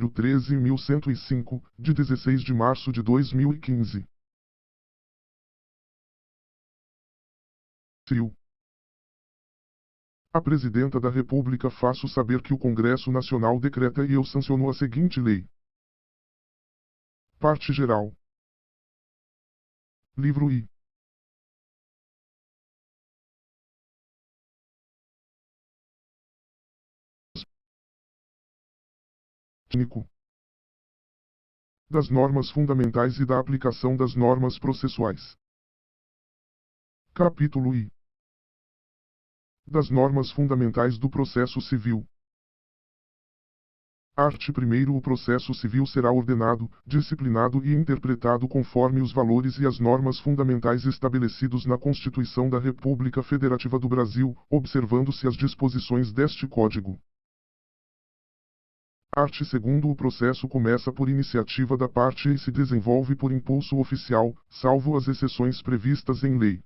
13.105, de 16 de março de 2015. A Presidenta da República faço saber que o Congresso Nacional decreta e eu sanciono a seguinte lei. Parte geral. Livro I. Técnico. Das normas fundamentais e da aplicação das normas processuais. Capítulo I. Das normas fundamentais do processo civil. Art. 1º. O processo civil será ordenado, disciplinado e interpretado conforme os valores e as normas fundamentais estabelecidos na Constituição da República Federativa do Brasil, observando-se as disposições deste Código. Art. 2º. O processo começa por iniciativa da parte e se desenvolve por impulso oficial, salvo as exceções previstas em lei.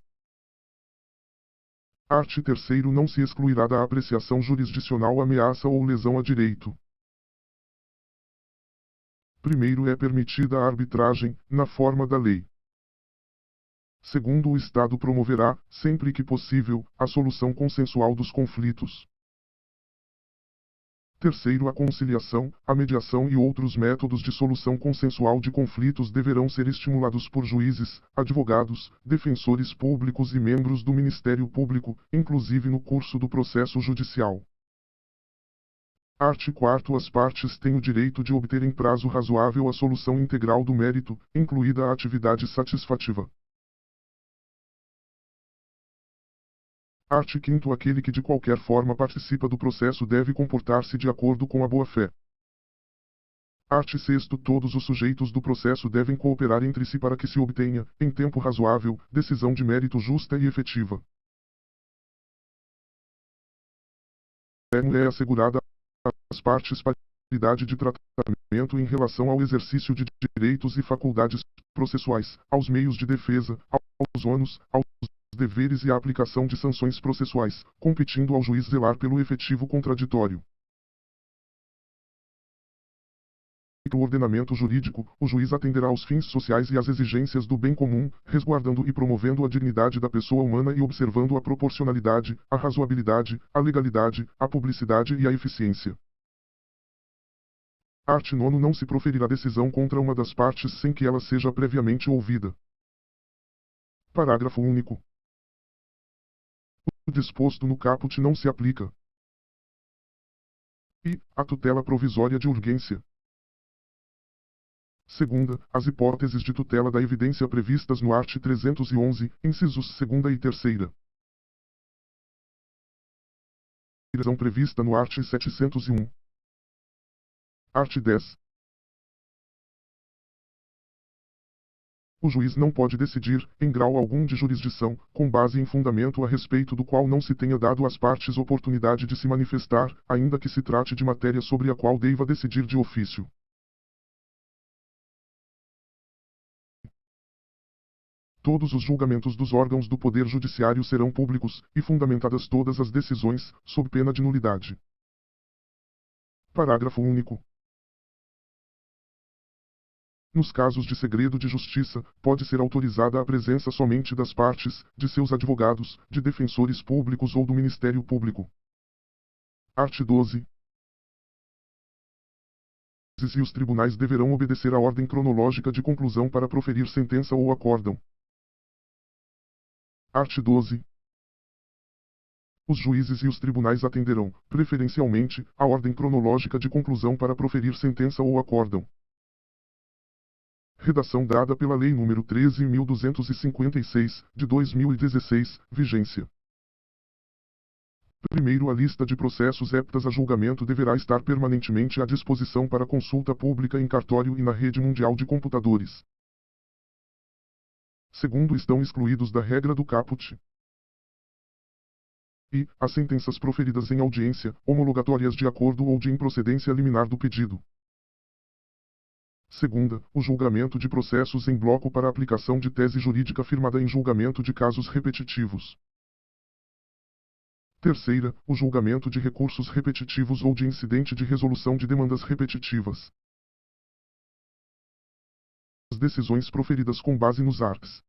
Art. 3º. Não se excluirá da apreciação jurisdicional ameaça ou lesão a direito. Primeiro, é permitida a arbitragem, na forma da lei. Segundo, o Estado promoverá, sempre que possível, a solução consensual dos conflitos. Terceiro, a conciliação, a mediação e outros métodos de solução consensual de conflitos deverão ser estimulados por juízes, advogados, defensores públicos e membros do Ministério Público, inclusive no curso do processo judicial. Art. 4º. As partes têm o direito de obter em prazo razoável a solução integral do mérito, incluída a atividade satisfativa. Art. 5º. Aquele que de qualquer forma participa do processo deve comportar-se de acordo com a boa-fé. Art. 6º. Todos os sujeitos do processo devem cooperar entre si para que se obtenha, em tempo razoável, decisão de mérito justa e efetiva. É assegurada às partes paridade de tratamento em relação ao exercício de direitos e faculdades processuais, aos meios de defesa, aos ônus, aos deveres e à aplicação de sanções processuais, competindo ao juiz zelar pelo efetivo contraditório. No ordenamento jurídico, o juiz atenderá aos fins sociais e às exigências do bem comum, resguardando e promovendo a dignidade da pessoa humana e observando a proporcionalidade, a razoabilidade, a legalidade, a publicidade e a eficiência. Art. 9º. Não se proferirá decisão contra uma das partes sem que ela seja previamente ouvida. Parágrafo único. O disposto no caput não se aplica. I. A tutela provisória de urgência. Segunda, as hipóteses de tutela da evidência previstas no art. 311, incisos 2ª e 3ª. Razão prevista no art. 701. Art. 10. O juiz não pode decidir, em grau algum de jurisdição, com base em fundamento a respeito do qual não se tenha dado às partes oportunidade de se manifestar, ainda que se trate de matéria sobre a qual deva decidir de ofício. Todos os julgamentos dos órgãos do Poder Judiciário serão públicos, e fundamentadas todas as decisões, sob pena de nulidade. Parágrafo único. Nos casos de segredo de justiça, pode ser autorizada a presença somente das partes, de seus advogados, de defensores públicos ou do Ministério Público. Art. 12. E os tribunais deverão obedecer à ordem cronológica de conclusão para proferir sentença ou acórdão. Art. 12. Os juízes e os tribunais atenderão, preferencialmente, à ordem cronológica de conclusão para proferir sentença ou acórdão. Redação dada pela Lei nº 13.256, de 2016, vigência. Primeiro, a lista de processos aptas a julgamento deverá estar permanentemente à disposição para consulta pública em cartório e na rede mundial de computadores. Segundo, estão excluídos da regra do caput e as sentenças proferidas em audiência, homologatórias de acordo ou de improcedência liminar do pedido. Segunda, o julgamento de processos em bloco para aplicação de tese jurídica firmada em julgamento de casos repetitivos. Terceira, o julgamento de recursos repetitivos ou de incidente de resolução de demandas repetitivas. decisões proferidas com base nos arts.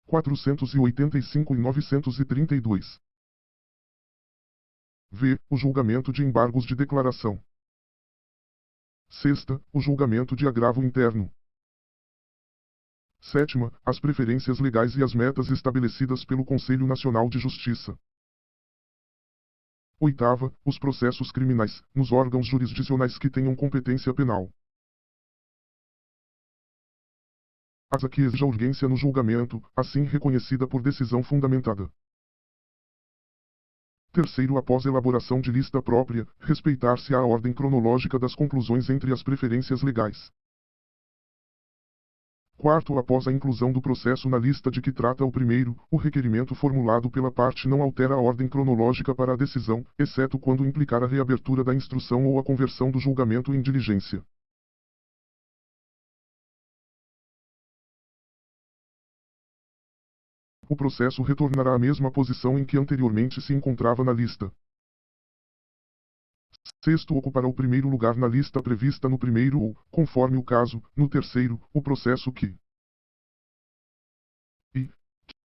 485 e 932. V. O julgamento de embargos de declaração. Sexta. O julgamento de agravo interno. Sétima. As preferências legais e as metas estabelecidas pelo Conselho Nacional de Justiça. Oitava. Os processos criminais, nos órgãos jurisdicionais que tenham competência penal. Asa que exija urgência no julgamento, assim reconhecida por decisão fundamentada. Terceiro, após elaboração de lista própria, respeitar-se a ordem cronológica das conclusões entre as preferências legais. Quarto, após a inclusão do processo na lista de que trata o primeiro, o requerimento formulado pela parte não altera a ordem cronológica para a decisão, exceto quando implicar a reabertura da instrução ou a conversão do julgamento em diligência. O processo retornará à mesma posição em que anteriormente se encontrava na lista. Sexto, ocupará o primeiro lugar na lista prevista no primeiro ou, conforme o caso, no terceiro, o processo que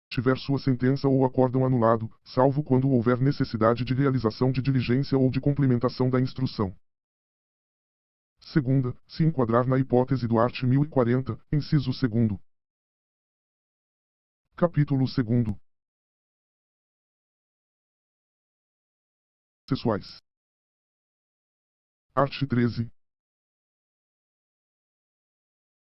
tiver sua sentença ou acórdão anulado, salvo quando houver necessidade de realização de diligência ou de complementação da instrução. Segunda, se enquadrar na hipótese do art. 1040, inciso 2º. Capítulo 2º. Processuais. Art. 13.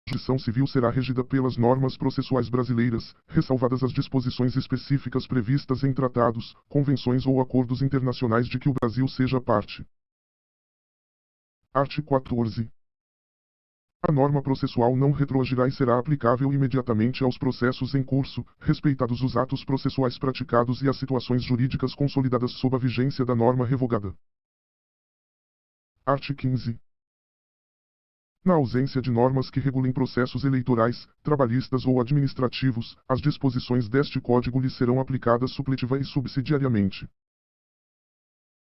A jurisdição civil será regida pelas normas processuais brasileiras, ressalvadas as disposições específicas previstas em tratados, convenções ou acordos internacionais de que o Brasil seja parte. Art. 14. A norma processual não retroagirá e será aplicável imediatamente aos processos em curso, respeitados os atos processuais praticados e as situações jurídicas consolidadas sob a vigência da norma revogada. Art. 15. Na ausência de normas que regulem processos eleitorais, trabalhistas ou administrativos, as disposições deste Código lhes serão aplicadas supletiva e subsidiariamente.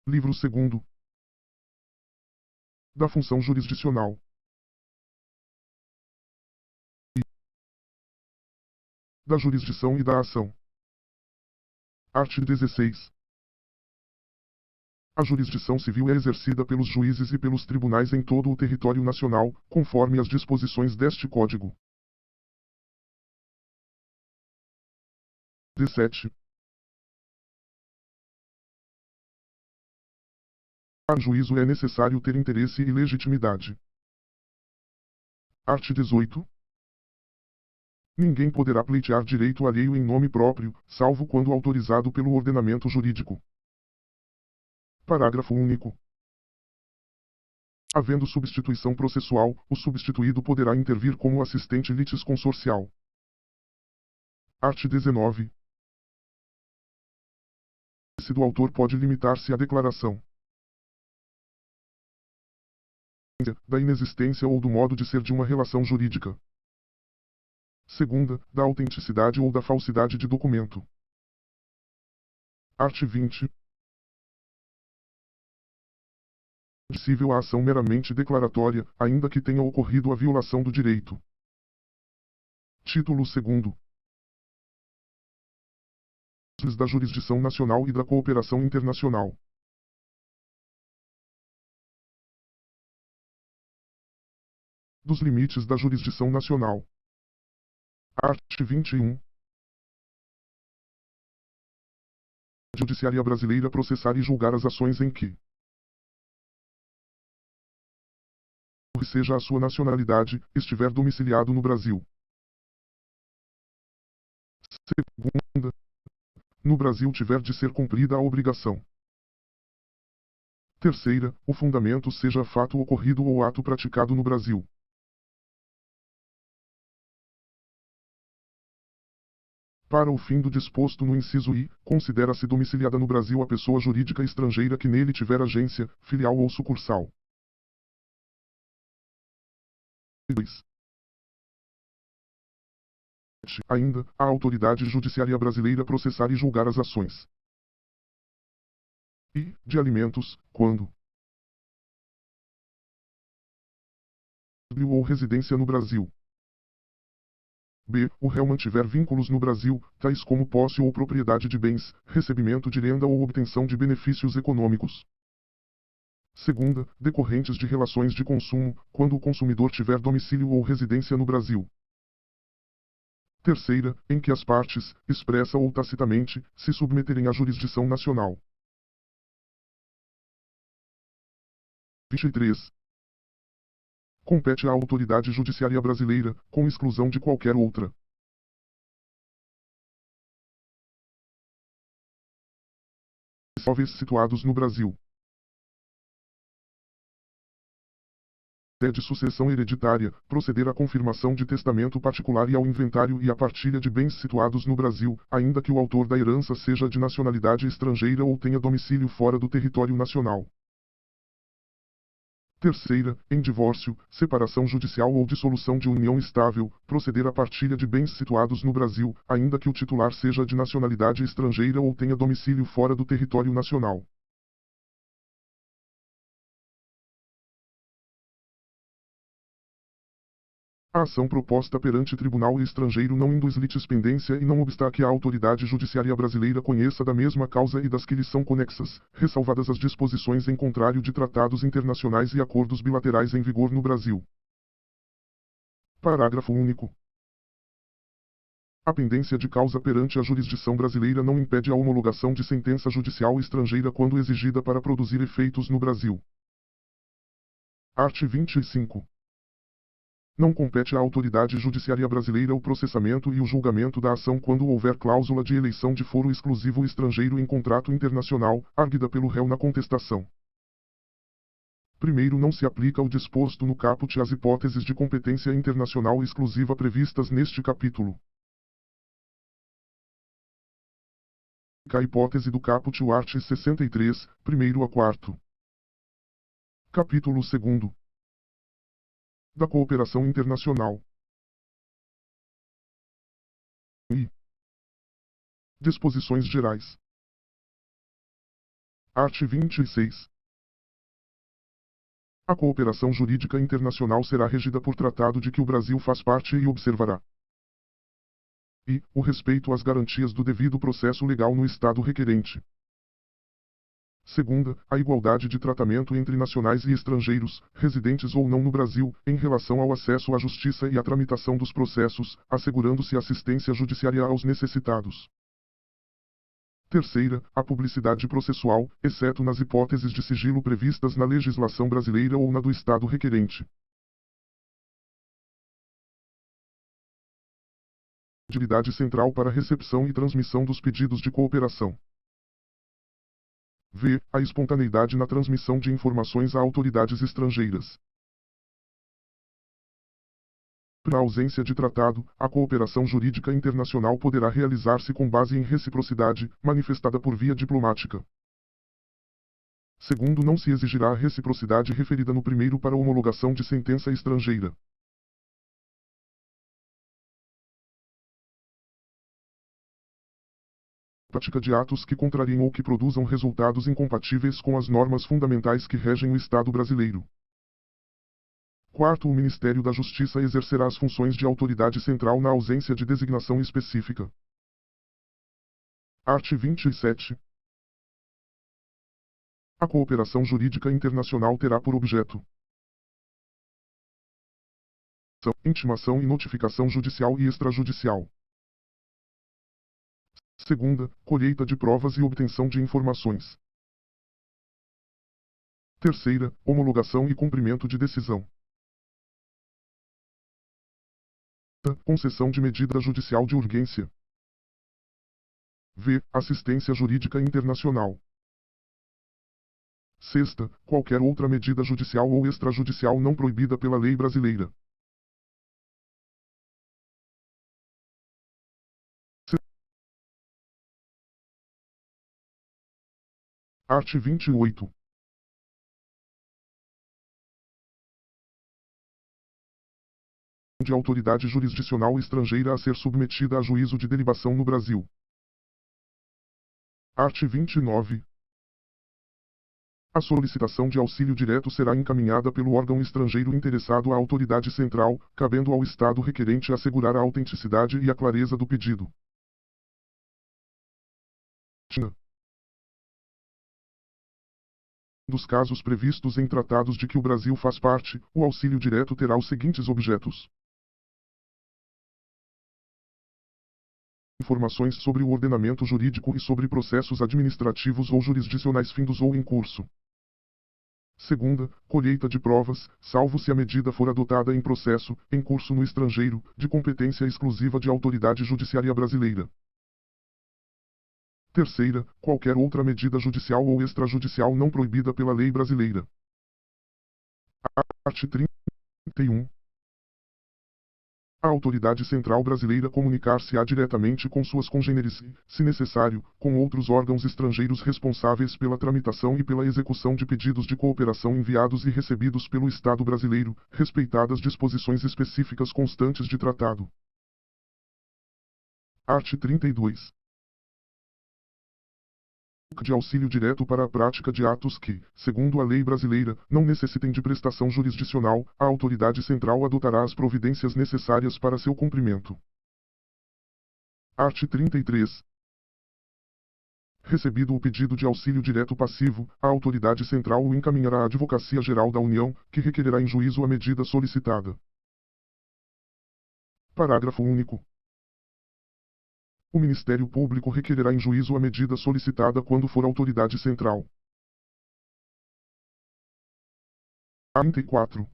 Livro 2º. Da função jurisdicional. Da jurisdição e da ação. Art. 16. A jurisdição civil é exercida pelos juízes e pelos tribunais em todo o território nacional, conforme as disposições deste Código. 17. Para juízo é necessário ter interesse e legitimidade. Art. 18. Ninguém poderá pleitear direito alheio em nome próprio, salvo quando autorizado pelo ordenamento jurídico. Parágrafo único. Havendo substituição processual, o substituído poderá intervir como assistente litisconsorcial. Art. 19. Do autor pode limitar-se à declaração da inexistência ou do modo de ser de uma relação jurídica. Segunda, da autenticidade ou da falsidade de documento. Art. 20. Admissível a ação meramente declaratória, ainda que tenha ocorrido a violação do direito. Título 2º. Da jurisdição nacional e da cooperação internacional. Dos limites da jurisdição nacional. Art. 21. A Judiciária brasileira processar e julgar as ações em que seja a sua nacionalidade, estiver domiciliado no Brasil. Segunda, no Brasil tiver de ser cumprida a obrigação. Terceira, o fundamento seja fato ocorrido ou ato praticado no Brasil. Para o fim do disposto no inciso I, considera-se domiciliada no Brasil a pessoa jurídica estrangeira que nele tiver agência, filial ou sucursal. 2. Ainda, a autoridade judiciária brasileira processar e julgar as ações e de alimentos, quando ou residência no Brasil. b. O réu mantiver vínculos no Brasil, tais como posse ou propriedade de bens, recebimento de renda ou obtenção de benefícios econômicos. Segunda, decorrentes de relações de consumo, quando o consumidor tiver domicílio ou residência no Brasil. Terceira, em que as partes, expressa ou tacitamente, se submeterem à jurisdição nacional. 23. Compete à autoridade judiciária brasileira, com exclusão de qualquer outra. Imóveis situados no Brasil. De sucessão hereditária, proceder à confirmação de testamento particular e ao inventário e à partilha de bens situados no Brasil, ainda que o autor da herança seja de nacionalidade estrangeira ou tenha domicílio fora do território nacional. Terceira, em divórcio, separação judicial ou dissolução de união estável, proceder à partilha de bens situados no Brasil, ainda que o titular seja de nacionalidade estrangeira ou tenha domicílio fora do território nacional. A ação proposta perante tribunal estrangeiro não induz litispendência e não obsta que a autoridade judiciária brasileira conheça da mesma causa e das que lhe são conexas, ressalvadas as disposições em contrário de tratados internacionais e acordos bilaterais em vigor no Brasil. Parágrafo único. A pendência de causa perante a jurisdição brasileira não impede a homologação de sentença judicial estrangeira quando exigida para produzir efeitos no Brasil. Art. 25. Não compete à autoridade judiciária brasileira o processamento e o julgamento da ação quando houver cláusula de eleição de foro exclusivo estrangeiro em contrato internacional, arguida pelo réu na contestação. Primeiro, não se aplica o disposto no caput às hipóteses de competência internacional exclusiva previstas neste capítulo. A hipótese do caput o art. 63, 1º a 4º. Capítulo 2º. Da cooperação internacional. I. Disposições gerais. Art. 26. A cooperação jurídica internacional será regida por tratado de que o Brasil faz parte e observará. I. O respeito às garantias do devido processo legal no Estado requerente. Segunda, a igualdade de tratamento entre nacionais e estrangeiros, residentes ou não no Brasil, em relação ao acesso à justiça e à tramitação dos processos, assegurando-se assistência judiciária aos necessitados. Terceira, a publicidade processual, exceto nas hipóteses de sigilo previstas na legislação brasileira ou na do Estado requerente. Utilidade central para recepção e transmissão dos pedidos de cooperação. V. A espontaneidade na transmissão de informações a autoridades estrangeiras. Na ausência de tratado, a cooperação jurídica internacional poderá realizar-se com base em reciprocidade, manifestada por via diplomática. Segundo, não se exigirá a reciprocidade referida no primeiro para homologação de sentença estrangeira. Prática de atos que contrariem ou que produzam resultados incompatíveis com as normas fundamentais que regem o Estado brasileiro. Quarto, o Ministério da Justiça exercerá as funções de autoridade central na ausência de designação específica. Art. 27. A cooperação jurídica internacional terá por objeto intimação e notificação judicial e extrajudicial. Segunda, colheita de provas e obtenção de informações. Terceira, homologação e cumprimento de decisão. Concessão de medida judicial de urgência. V. Assistência jurídica internacional. Sexta, qualquer outra medida judicial ou extrajudicial não proibida pela lei brasileira. Art. 28. De autoridade jurisdicional estrangeira a ser submetida a juízo de delibação no Brasil. Art. 29. A solicitação de auxílio direto será encaminhada pelo órgão estrangeiro interessado à autoridade central, cabendo ao Estado requerente assegurar a autenticidade e a clareza do pedido. Dos casos previstos em tratados de que o Brasil faz parte, o auxílio direto terá os seguintes objetos: informações sobre o ordenamento jurídico e sobre processos administrativos ou jurisdicionais findos ou em curso. Segunda, colheita de provas, salvo se a medida for adotada em processo, em curso no estrangeiro, de competência exclusiva de autoridade judiciária brasileira. Terceira, qualquer outra medida judicial ou extrajudicial não proibida pela lei brasileira. Art. 31. A autoridade central brasileira comunicar-se-á diretamente com suas congêneres e, se necessário, com outros órgãos estrangeiros responsáveis pela tramitação e pela execução de pedidos de cooperação enviados e recebidos pelo Estado brasileiro, respeitadas disposições específicas constantes de tratado. Art. 32. De auxílio direto para a prática de atos que, segundo a lei brasileira, não necessitem de prestação jurisdicional, a autoridade central adotará as providências necessárias para seu cumprimento. Art. 33. Recebido o pedido de auxílio direto passivo, a autoridade central o encaminhará à Advocacia Geral da União, que requererá em juízo a medida solicitada. Parágrafo único. O Ministério Público requererá em juízo a medida solicitada quando for autoridade central. 34.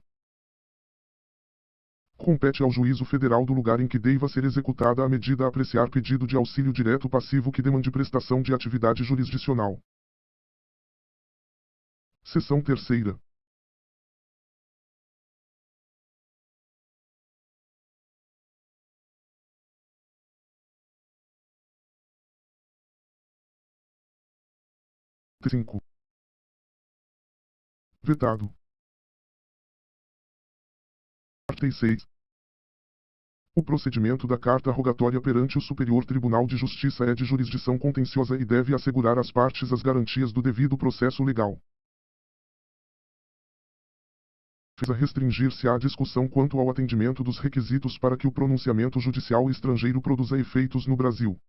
Compete ao juízo federal do lugar em que deva ser executada a medida apreciar pedido de auxílio direto passivo que demande prestação de atividade jurisdicional. Seção 3ª. Vetado. 46. O procedimento da carta rogatória perante o Superior Tribunal de Justiça é de jurisdição contenciosa e deve assegurar às partes as garantias do devido processo legal. A restringir-se à discussão quanto ao atendimento dos requisitos para que o pronunciamento judicial estrangeiro produza efeitos no Brasil.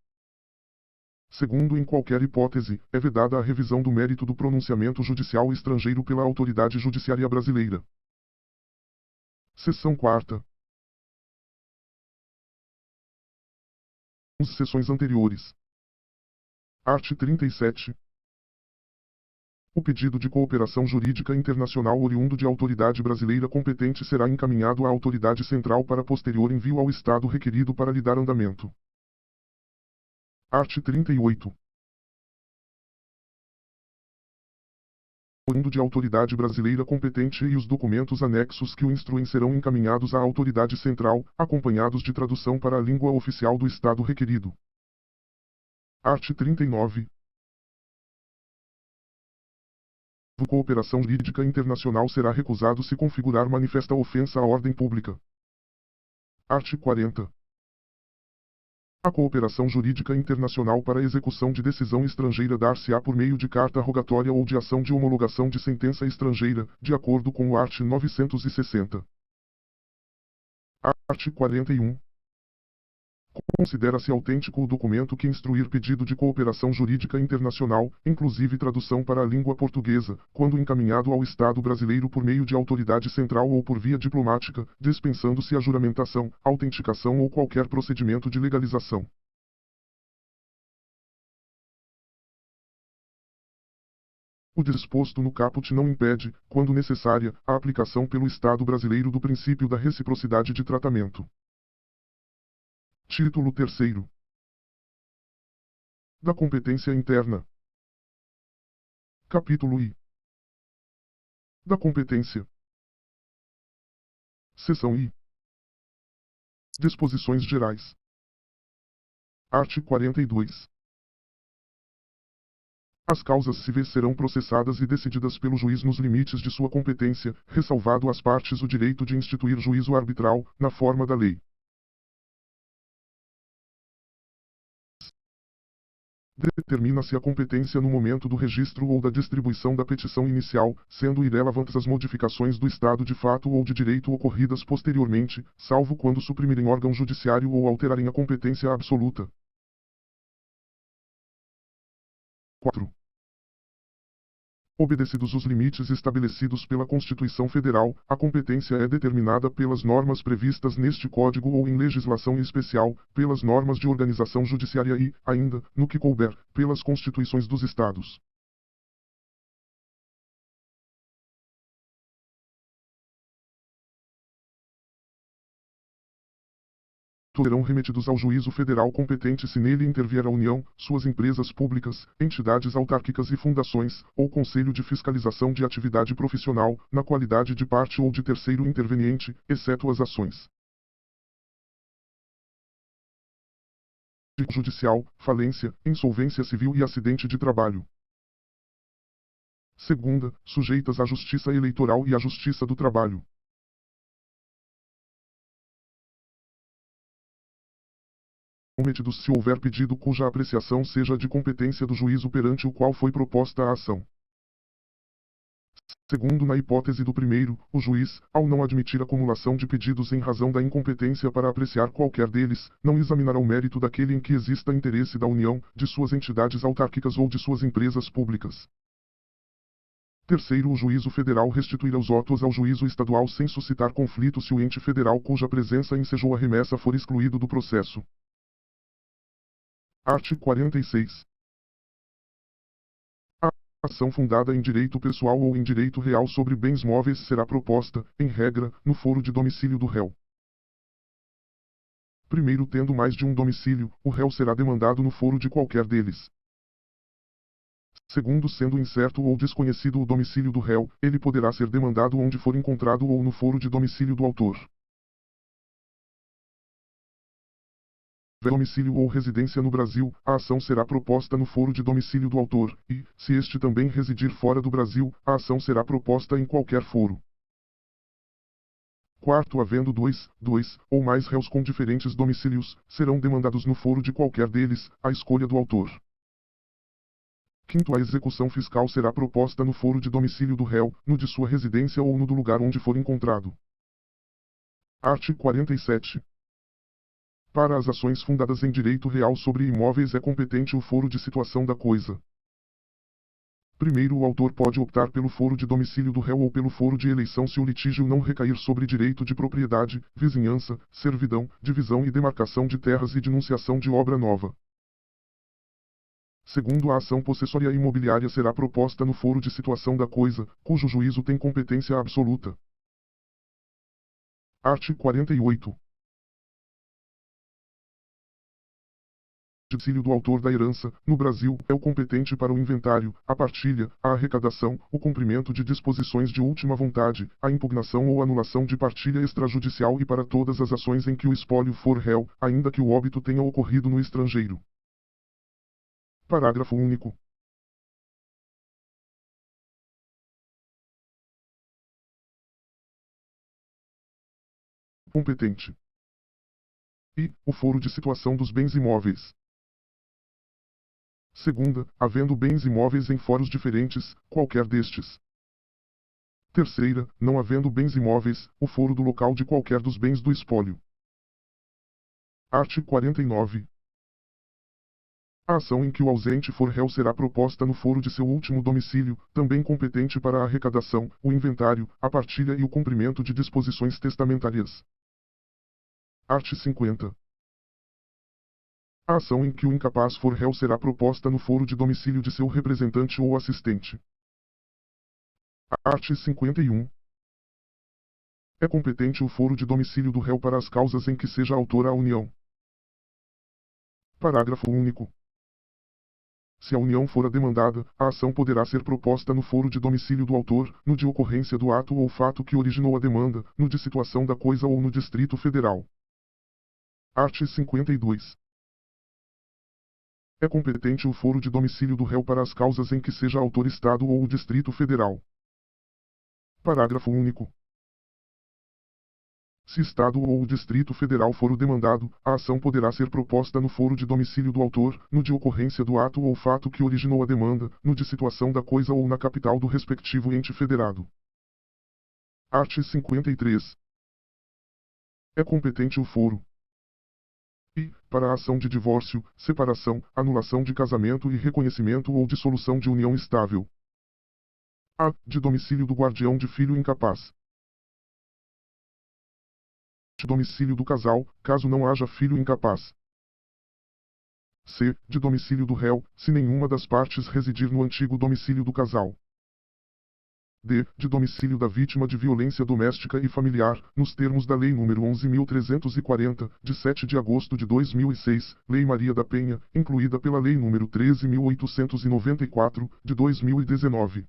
Segundo, em qualquer hipótese, é vedada a revisão do mérito do pronunciamento judicial estrangeiro pela autoridade judiciária brasileira. Seção 4ª. Seções anteriores. Art. 37. O pedido de cooperação jurídica internacional oriundo de autoridade brasileira competente será encaminhado à autoridade central para posterior envio ao Estado requerido para lhe dar andamento. Art. 38. Oriundo de autoridade brasileira competente e os documentos anexos que o instruem serão encaminhados à autoridade central, acompanhados de tradução para a língua oficial do Estado requerido. Art. 39. A cooperação jurídica internacional será recusado se configurar manifesta ofensa à ordem pública. Art. 40. A cooperação jurídica internacional para execução de decisão estrangeira dar-se-á por meio de carta rogatória ou de ação de homologação de sentença estrangeira, de acordo com o art. 960. Art. 41. Considera-se autêntico o documento que instruir pedido de cooperação jurídica internacional, inclusive tradução para a língua portuguesa, quando encaminhado ao Estado brasileiro por meio de autoridade central ou por via diplomática, dispensando-se a juramentação, autenticação ou qualquer procedimento de legalização. O disposto no caput não impede, quando necessária, a aplicação pelo Estado brasileiro do princípio da reciprocidade de tratamento. Título 3º. Da competência interna. Capítulo I. Da competência. Seção I. Disposições gerais. Art. 42. As causas civis serão processadas e decididas pelo juiz nos limites de sua competência, ressalvado às partes o direito de instituir juízo arbitral, na forma da lei. Determina-se a competência no momento do registro ou da distribuição da petição inicial, sendo irrelevantes as modificações do estado de fato ou de direito ocorridas posteriormente, salvo quando suprimirem órgão judiciário ou alterarem a competência absoluta. 4. Obedecidos os limites estabelecidos pela Constituição Federal, a competência é determinada pelas normas previstas neste Código ou em legislação especial, pelas normas de organização judiciária e, ainda, no que couber, pelas Constituições dos Estados. Serão remetidos ao juízo federal competente se nele intervier a União, suas empresas públicas, entidades autárquicas e fundações, ou Conselho de Fiscalização de Atividade Profissional, na qualidade de parte ou de terceiro interveniente, exceto as ações judicial, falência, insolvência civil e acidente de trabalho. Segunda, sujeitas à Justiça Eleitoral e à Justiça do Trabalho. Cometidos se houver pedido cuja apreciação seja de competência do juízo perante o qual foi proposta a ação. Segundo, na hipótese do primeiro, o juiz, ao não admitir acumulação de pedidos em razão da incompetência para apreciar qualquer deles, não examinará o mérito daquele em que exista interesse da União, de suas entidades autárquicas ou de suas empresas públicas. Terceiro, o juízo federal restituirá os autos ao juízo estadual sem suscitar conflito se o ente federal cuja presença ensejou a remessa for excluído do processo. Art. 46. Ação fundada em direito pessoal ou em direito real sobre bens móveis será proposta, em regra, no foro de domicílio do réu. Primeiro, tendo mais de um domicílio, o réu será demandado no foro de qualquer deles. Segundo, sendo incerto ou desconhecido o domicílio do réu, ele poderá ser demandado onde for encontrado ou no foro de domicílio do autor. Domicílio ou residência no Brasil, a ação será proposta no foro de domicílio do autor, e, se este também residir fora do Brasil, a ação será proposta em qualquer foro. Quarto, havendo dois ou mais réus com diferentes domicílios, serão demandados no foro de qualquer deles, à escolha do autor. Quinto, a execução fiscal será proposta no foro de domicílio do réu, no de sua residência ou no do lugar onde for encontrado. Art. 47. Para as ações fundadas em direito real sobre imóveis é competente o foro de situação da coisa. Primeiro, o autor pode optar pelo foro de domicílio do réu ou pelo foro de eleição se o litígio não recair sobre direito de propriedade, vizinhança, servidão, divisão e demarcação de terras e denunciação de obra nova. Segundo, a ação possessória imobiliária será proposta no foro de situação da coisa, cujo juízo tem competência absoluta. Art. 48. Domicílio do autor da herança, no Brasil, é o competente para o inventário, a partilha, a arrecadação, o cumprimento de disposições de última vontade, a impugnação ou anulação de partilha extrajudicial e para todas as ações em que o espólio for réu, ainda que o óbito tenha ocorrido no estrangeiro. Parágrafo único. Competente. E, o foro de situação dos bens imóveis. Segunda, havendo bens imóveis em foros diferentes, qualquer destes. Terceira, não havendo bens imóveis, o foro do local de qualquer dos bens do espólio. Art. 49. A ação em que o ausente for réu será proposta no foro de seu último domicílio, também competente para a arrecadação, o inventário, a partilha e o cumprimento de disposições testamentárias. Art. 50. A ação em que o incapaz for réu será proposta no foro de domicílio de seu representante ou assistente. Art. 51. É competente o foro de domicílio do réu para as causas em que seja autora a União. Parágrafo único. Se a União for a demandada, a ação poderá ser proposta no foro de domicílio do autor, no de ocorrência do ato ou fato que originou a demanda, no de situação da coisa ou no Distrito Federal. Art. 52. É competente o foro de domicílio do réu para as causas em que seja autor Estado ou o Distrito Federal. Parágrafo único. Se Estado ou o Distrito Federal for o demandado, a ação poderá ser proposta no foro de domicílio do autor, no de ocorrência do ato ou fato que originou a demanda, no de situação da coisa ou na capital do respectivo ente federado. Art. 53. É competente o foro. I. Para a ação de divórcio, separação, anulação de casamento e reconhecimento ou dissolução de união estável. A. De domicílio do guardião de filho incapaz. De domicílio do casal, caso não haja filho incapaz. C. De domicílio do réu, se nenhuma das partes residir no antigo domicílio do casal. D. De domicílio da vítima de violência doméstica e familiar, nos termos da Lei nº 11.340, de 7 de agosto de 2006, Lei Maria da Penha, incluída pela Lei nº 13.894, de 2019.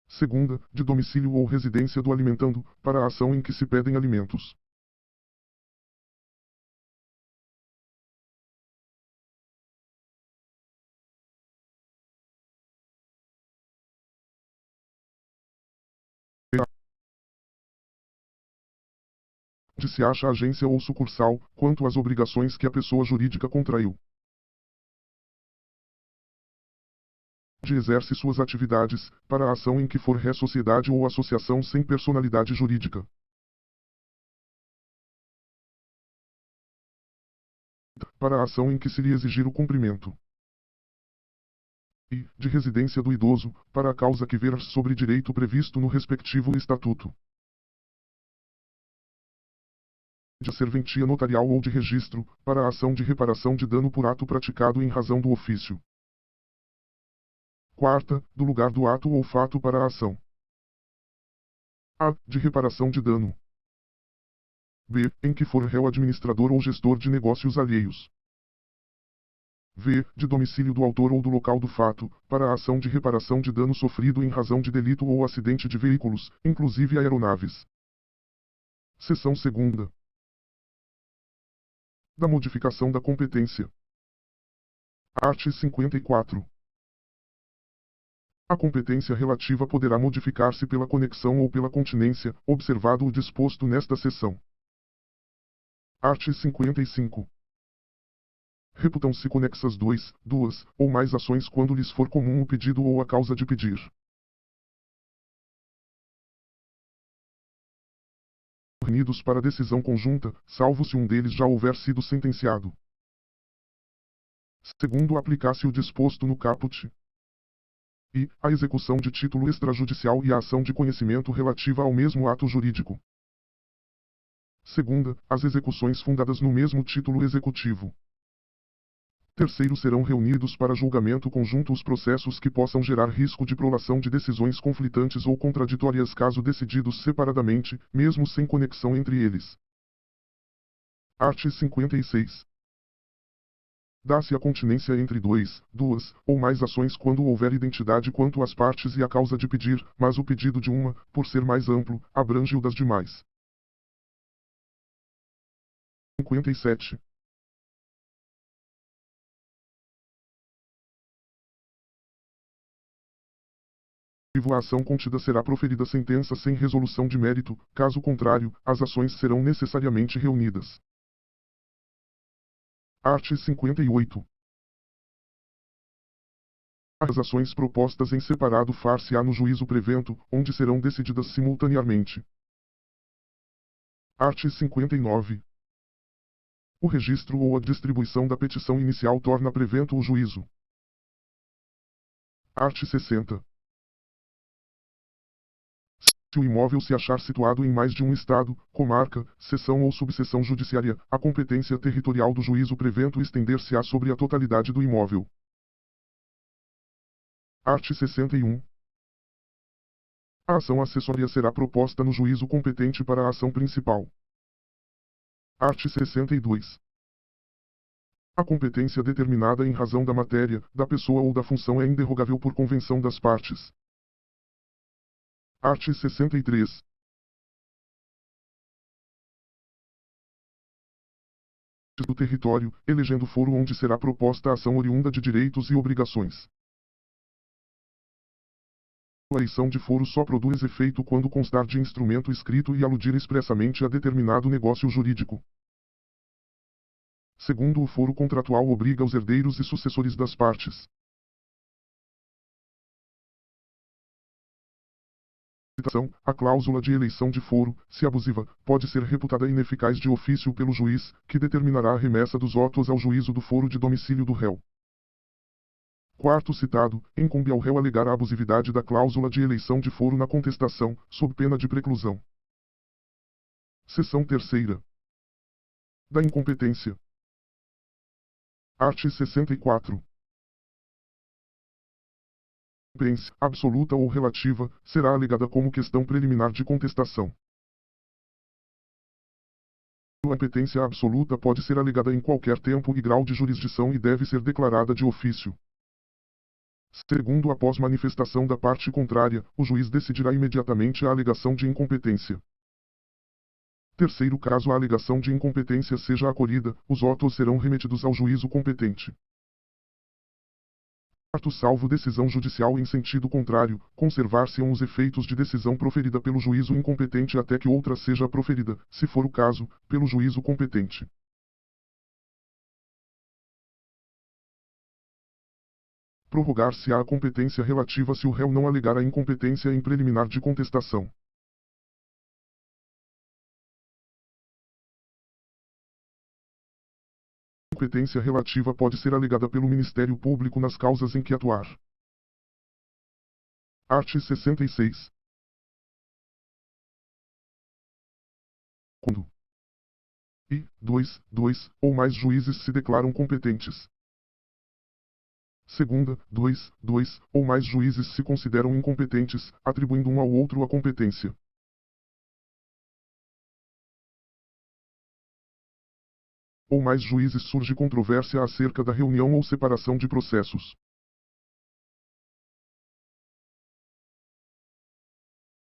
Segunda, de domicílio ou residência do alimentando, para a ação em que se pedem alimentos. De se acha agência ou sucursal, quanto às obrigações que a pessoa jurídica contraiu. De exerce suas atividades, para a ação em que for ré-sociedade ou associação sem personalidade jurídica. Para a ação em que se lhe exigir o cumprimento. E, de residência do idoso, para a causa que ver sobre direito previsto no respectivo estatuto. De serventia notarial ou de registro, para a ação de reparação de dano por ato praticado em razão do ofício. Quarta, do lugar do ato ou fato para a ação. A. De reparação de dano. B. Em que for réu administrador ou gestor de negócios alheios. V. De domicílio do autor ou do local do fato, para a ação de reparação de dano sofrido em razão de delito ou acidente de veículos, inclusive aeronaves. Seção 2ª. Da modificação da competência. Art. 54. A competência relativa poderá modificar-se pela conexão ou pela continência, observado o disposto nesta seção. Art. 55. Reputam-se conexas duas ou mais ações quando lhes for comum o pedido ou a causa de pedir. Unidos para decisão conjunta, salvo se um deles já houver sido sentenciado. Segundo aplicar-se o disposto no caput. E, a execução de título extrajudicial e a ação de conhecimento relativa ao mesmo ato jurídico. Segunda, as execuções fundadas no mesmo título executivo. Terceiro, serão reunidos para julgamento conjunto os processos que possam gerar risco de prolação de decisões conflitantes ou contraditórias caso decididos separadamente, mesmo sem conexão entre eles. Art. 56. Dá-se a continência entre duas ou mais ações quando houver identidade quanto às partes e à causa de pedir, mas o pedido de uma, por ser mais amplo, abrange o das demais. 57. A ação contida será proferida sentença sem resolução de mérito, caso contrário, as ações serão necessariamente reunidas. Art. 58. As ações propostas em separado far-se-á no juízo prevento, onde serão decididas simultaneamente. Art. 59. O registro ou a distribuição da petição inicial torna prevento o juízo. Art. 60. Se o imóvel se achar situado em mais de um estado, comarca, seção ou subseção judiciária, a competência territorial do juízo prevento estender-se-á sobre a totalidade do imóvel. Art. 61. A ação acessória será proposta no juízo competente para a ação principal. Art. 62. A competência determinada em razão da matéria, da pessoa ou da função é inderrogável por convenção das partes. Art. 63. Do território, elegendo foro onde será proposta a ação oriunda de direitos e obrigações. A eleição de foro só produz efeito quando constar de instrumento escrito e aludir expressamente a determinado negócio jurídico. Segundo, o foro contratual obriga os herdeiros e sucessores das partes. A cláusula de eleição de foro, se abusiva, pode ser reputada ineficaz de ofício pelo juiz, que determinará a remessa dos autos ao juízo do foro de domicílio do réu. Quarto citado, incumbe ao réu alegar a abusividade da cláusula de eleição de foro na contestação, sob pena de preclusão. Seção 3ª. Da incompetência. Art. 64. Incompetência, absoluta ou relativa, será alegada como questão preliminar de contestação. A incompetência absoluta pode ser alegada em qualquer tempo e grau de jurisdição e deve ser declarada de ofício. Segundo, após manifestação da parte contrária, o juiz decidirá imediatamente a alegação de incompetência. Terceiro, caso a alegação de incompetência seja acolhida, os autos serão remetidos ao juízo competente. Quarto, salvo decisão judicial em sentido contrário, conservar-se-ão os efeitos de decisão proferida pelo juízo incompetente até que outra seja proferida, se for o caso, pelo juízo competente. Prorrogar-se-á a competência relativa se o réu não alegar a incompetência em preliminar de contestação. A competência relativa pode ser alegada pelo Ministério Público nas causas em que atuar. Art. 66. Quando dois ou mais juízes se declaram competentes. Segunda, dois ou mais juízes se consideram incompetentes, atribuindo um ao outro a competência. Ou mais juízes surge controvérsia acerca da reunião ou separação de processos.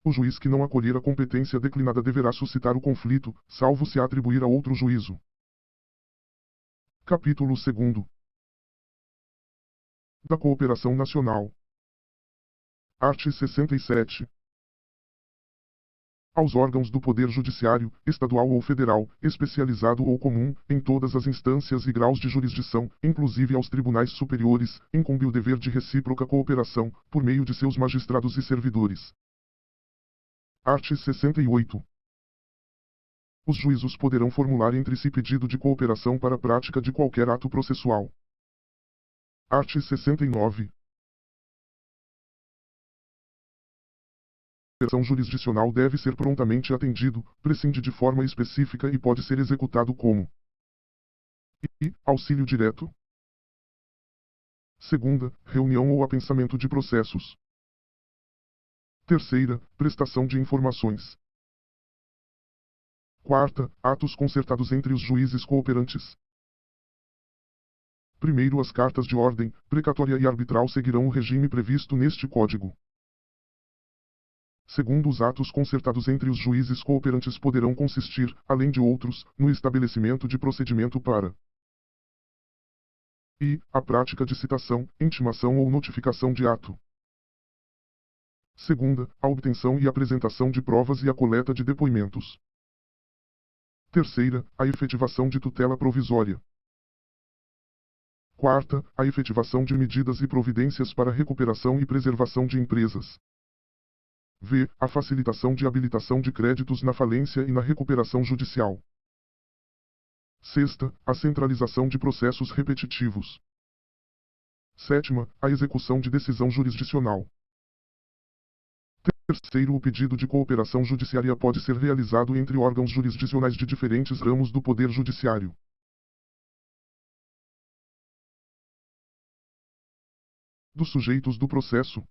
O juiz que não acolher a competência declinada deverá suscitar o conflito, salvo se a atribuir a outro juízo. Capítulo 2. Da Cooperação Nacional. Art. 67. Aos órgãos do Poder Judiciário, estadual ou federal, especializado ou comum, em todas as instâncias e graus de jurisdição, inclusive aos tribunais superiores, incumbe o dever de recíproca cooperação, por meio de seus magistrados e servidores. Art. 68. Os juízos poderão formular entre si pedido de cooperação para a prática de qualquer ato processual. Art. 69. A cooperação jurisdicional deve ser prontamente atendido, prescinde de forma específica e pode ser executado como auxílio direto. Segunda, reunião ou apensamento de processos. Terceira, prestação de informações. Quarta, atos concertados entre os juízes cooperantes. Primeiro, as cartas de ordem, precatória e arbitral seguirão o regime previsto neste Código. Segundo, os atos concertados entre os juízes cooperantes poderão consistir, além de outros, no estabelecimento de procedimento para a prática de citação, intimação ou notificação de ato. Segunda, a obtenção e apresentação de provas e a coleta de depoimentos. Terceira, a efetivação de tutela provisória. Quarta, a efetivação de medidas e providências para recuperação e preservação de empresas. V. A facilitação de habilitação de créditos na falência e na recuperação judicial. Sexta, a centralização de processos repetitivos. Sétima, a execução de decisão jurisdicional. Terceiro, o pedido de cooperação judiciária pode ser realizado entre órgãos jurisdicionais de diferentes ramos do Poder Judiciário. Dos sujeitos do processo.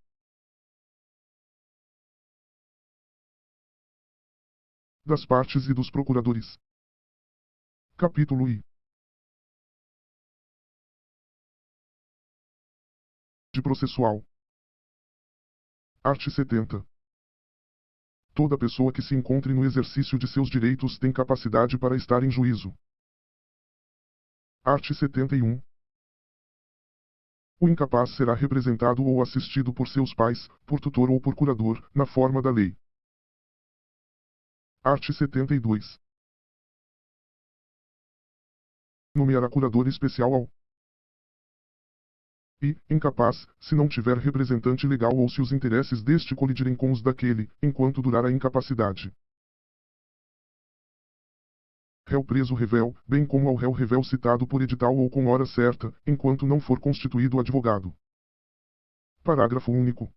Das partes e dos procuradores. Capítulo I. De processual. Art. 70. Toda pessoa que se encontre no exercício de seus direitos tem capacidade para estar em juízo. Art. 71. O incapaz será representado ou assistido por seus pais, por tutor ou por curador, na forma da lei. Art. 72. Nomeará curador especial ao incapaz, se não tiver representante legal ou se os interesses deste colidirem com os daquele, enquanto durar a incapacidade. Réu preso revel, bem como ao réu revel citado por edital ou com hora certa, enquanto não for constituído advogado. Parágrafo único.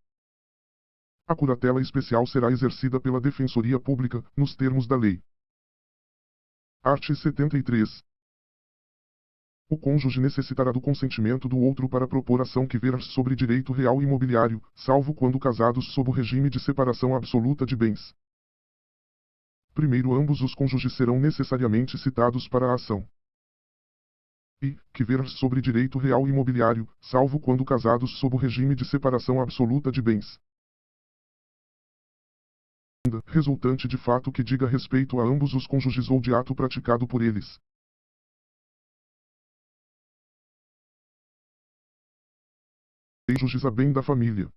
A curatela especial será exercida pela Defensoria Pública, nos termos da lei. Art. 73. O cônjuge necessitará do consentimento do outro para propor ação que versa sobre direito real imobiliário, salvo quando casados sob o regime de separação absoluta de bens. Primeiro, ambos os cônjuges serão necessariamente citados para a ação. Que versa sobre direito real imobiliário, salvo quando casados sob o regime de separação absoluta de bens. Resultante de fato que diga respeito a ambos os cônjuges ou de ato praticado por eles. Cônjuges a bem da família.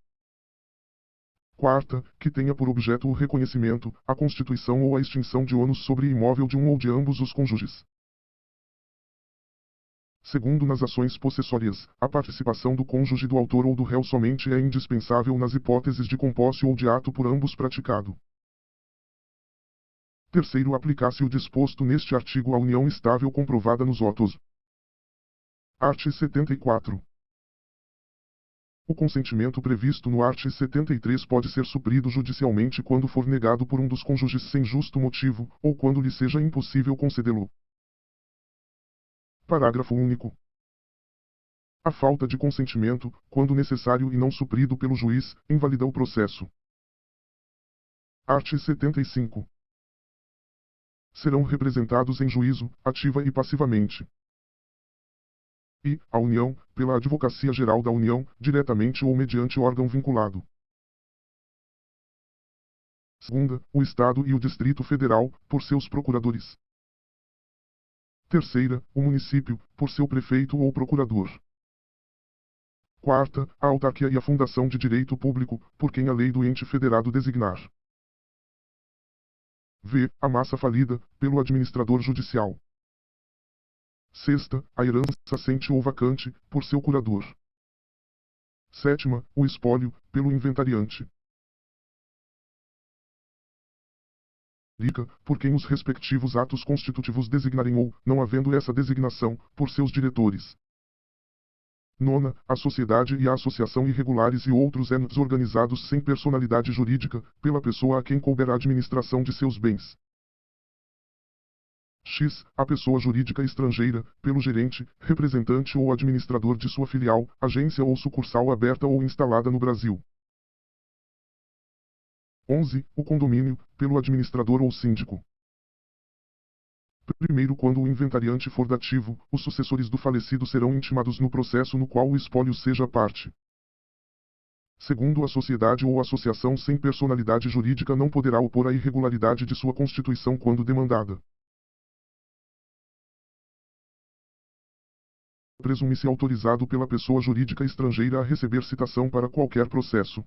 Quarta, que tenha por objeto o reconhecimento, a constituição ou a extinção de ônus sobre imóvel de um ou de ambos os cônjuges. Segundo, nas ações possessórias, a participação do cônjuge do autor ou do réu somente é indispensável nas hipóteses de compósito ou de ato por ambos praticado. Terceiro, aplicar-se o disposto neste artigo à união estável comprovada nos autos. Art. 74. O consentimento previsto no art. 73 pode ser suprido judicialmente quando for negado por um dos cônjuges sem justo motivo, ou quando lhe seja impossível concedê-lo. Parágrafo único. A falta de consentimento, quando necessário e não suprido pelo juiz, invalida o processo. Art. 75. Serão representados em juízo, ativa e passivamente. A União, pela Advocacia Geral da União, diretamente ou mediante órgão vinculado. Segunda, o Estado e o Distrito Federal, por seus procuradores. Terceira, o município, por seu prefeito ou procurador. Quarta, a autarquia e a fundação de direito público, por quem a lei do ente federado designar. V. A massa falida, pelo administrador judicial. Sexta, a herança assente ou vacante, por seu curador. Sétima, o espólio, pelo inventariante. Por quem os respectivos atos constitutivos designarem ou, não havendo essa designação, por seus diretores. Nona, a sociedade e a associação irregulares e outros entes organizados sem personalidade jurídica, pela pessoa a quem couber a administração de seus bens. X, a pessoa jurídica estrangeira, pelo gerente, representante ou administrador de sua filial, agência ou sucursal aberta ou instalada no Brasil. 11. O condomínio, pelo administrador ou síndico. Primeiro, quando o inventariante for dativo, os sucessores do falecido serão intimados no processo no qual o espólio seja parte. Segundo, a sociedade ou associação sem personalidade jurídica não poderá opor a irregularidade de sua constituição quando demandada. Presume-se autorizado pela pessoa jurídica estrangeira a receber citação para qualquer processo.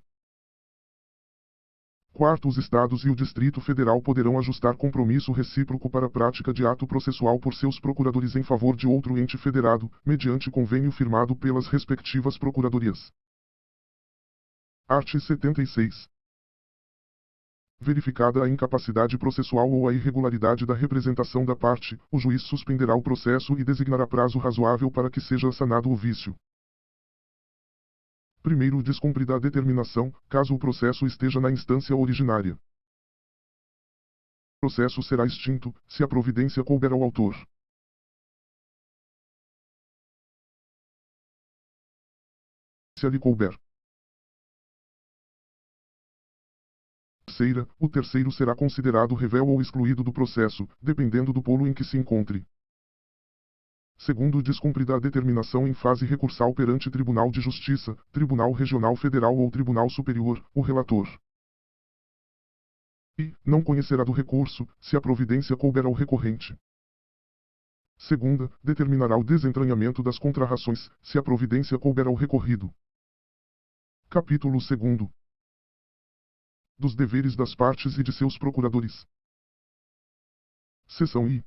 Quarto, os Estados e o Distrito Federal poderão ajustar compromisso recíproco para a prática de ato processual por seus procuradores em favor de outro ente federado, mediante convênio firmado pelas respectivas procuradorias. Art. 76. Verificada a incapacidade processual ou a irregularidade da representação da parte, o juiz suspenderá o processo e designará prazo razoável para que seja sanado o vício. Primeiro, descumprida a determinação, caso o processo esteja na instância originária. O processo será extinto, se a providência couber ao autor. Se lhe couber. Terceira, o terceiro será considerado revel ou excluído do processo, dependendo do polo em que se encontre. Segundo, descumprida a determinação em fase recursal perante Tribunal de Justiça, Tribunal Regional Federal ou Tribunal Superior, o relator. Não conhecerá do recurso, se a providência couber ao recorrente. Segunda, determinará o desentranhamento das contrarrações, se a providência couber ao recorrido. Capítulo 2. Dos deveres das partes e de seus procuradores. Seção I.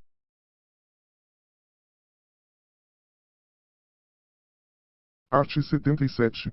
Art. 77.